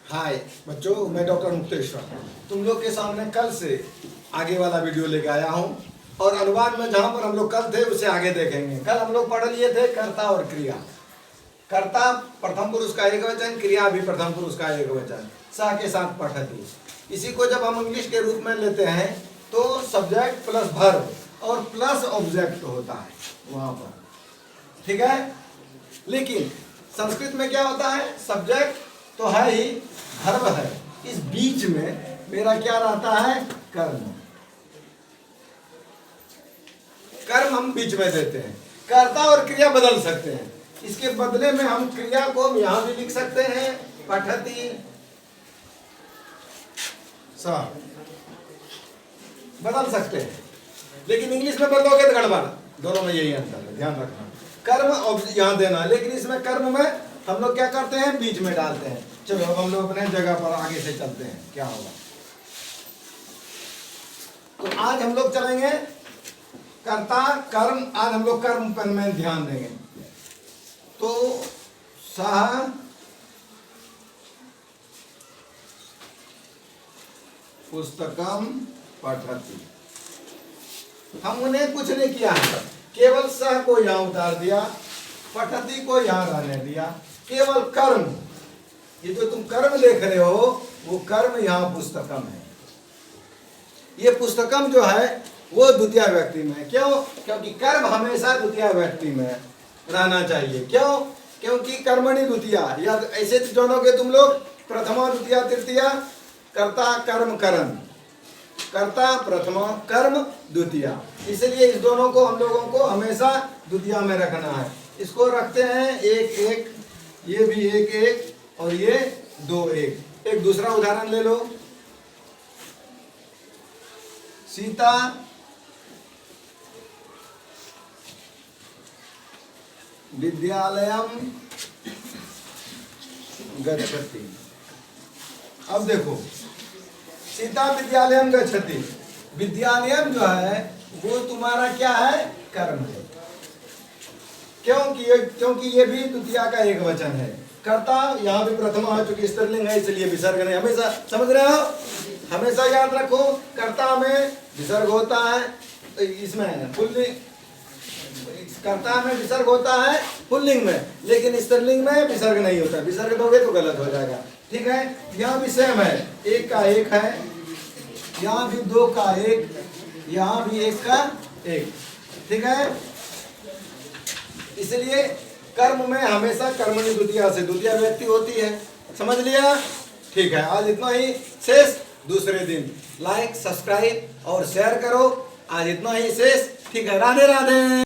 हाय बच्चों, मैं डॉक्टर मुक्तेश्वर तुम लोग के सामने कल से आगे वाला वीडियो लेके आया हूँ। और अनुवाद में जहाँ पर हम लोग कल थे उसे आगे देखेंगे। कल हम लोग पढ़ लिए थे कर्ता और क्रिया। कर्ता प्रथम पुरुष का एक वचन, क्रिया भी प्रथम पुरुष का एक वचन, स के साथ पठती। इसी को जब हम इंग्लिश के रूप में लेते हैं तो सब्जेक्ट प्लस वर्ब और प्लस ऑब्जेक्ट होता है वहाँ पर, ठीक है। लेकिन संस्कृत में क्या होता है, सब्जेक्ट तो है ही, वर्ब है, इस बीच में मेरा क्या रहता है, कर्म। कर्म हम बीच में देते हैं। कर्ता और क्रिया बदल सकते हैं। इसके बदले में हम क्रिया को यहां भी लिख सकते हैं, पठती सा, बदल सकते हैं। लेकिन इंग्लिश में बदलोगे तो गड़बड़, दोनों में यही अंतर है, ध्यान रखना। कर्म यहां देना, लेकिन इसमें कर्म में हम लोग क्या करते हैं, बीच में डालते हैं। चलो अब हम लोग अपने जगह पर आगे से चलते हैं, क्या होगा। तो आज हम लोग चलेंगे कर्ता कर्म। आज हम लोग कर्म पर में ध्यान देंगे। तो सह पुस्तकम पठती, हम उन्हें कुछ नहीं किया है, केवल सह को यहां उतार दिया, पठती को यहां रहने दिया। केवल कर्म, ये जो तुम कर्म देख रहे हो वो कर्म यहां पुस्तकम है। ये पुस्तकम जो है वो द्वितीय व्यक्ति में है। क्यों? क्योंकि कर्म हमेशा द्वितीय व्यक्ति में रहना चाहिए। क्यों? क्योंकि कर्मणि द्वितीय, या ऐसे जानोगे तुम लोग, प्रथमा द्वितीय तृतीय, कर्ता कर्म कर्म, कर्ता प्रथमा कर्म द्वितीय। इसलिए इस दोनों को हम लोगों को हमेशा द्वितीय में रखना है। इसको रखते हैं एक एक, ये भी एक एक, और ये दो एक। एक दूसरा उदाहरण ले लो, सीता विद्यालयम गच्छति। अब देखो, सीता विद्यालयम गच्छति, विद्यालयम जो है वो तुम्हारा क्या है, कर्म है। क्योंकि ये भी द्वितीय का एक वचन है। कर्ता यहाँ भी प्रथमा है, चूंकि स्त्रीलिंग है इसलिए विसर्ग नहीं। हमेशा समझ रहे हो, हमेशा याद रखो, कर्ता में विसर्ग होता है, तो इसमें पुल्लिंग, कर्ता में विसर्ग होता है पुल्लिंग में, लेकिन स्त्रीलिंग में विसर्ग नहीं होता। विसर्ग दोगे तो गलत हो जाएगा, ठीक है। यहाँ भी सेम है, एक का एक है, यहाँ भी दो का एक, यहाँ भी एक का एक, ठीक है। इसलिए कर्म में हमेशा कर्मणि द्वितीय से द्वितीय व्यक्ति होती है। समझ लिया? ठीक है, आज इतना ही। शेष दूसरे दिन। लाइक, सब्सक्राइब और शेयर करो। आज इतना ही शेष, ठीक है। राधे राधे।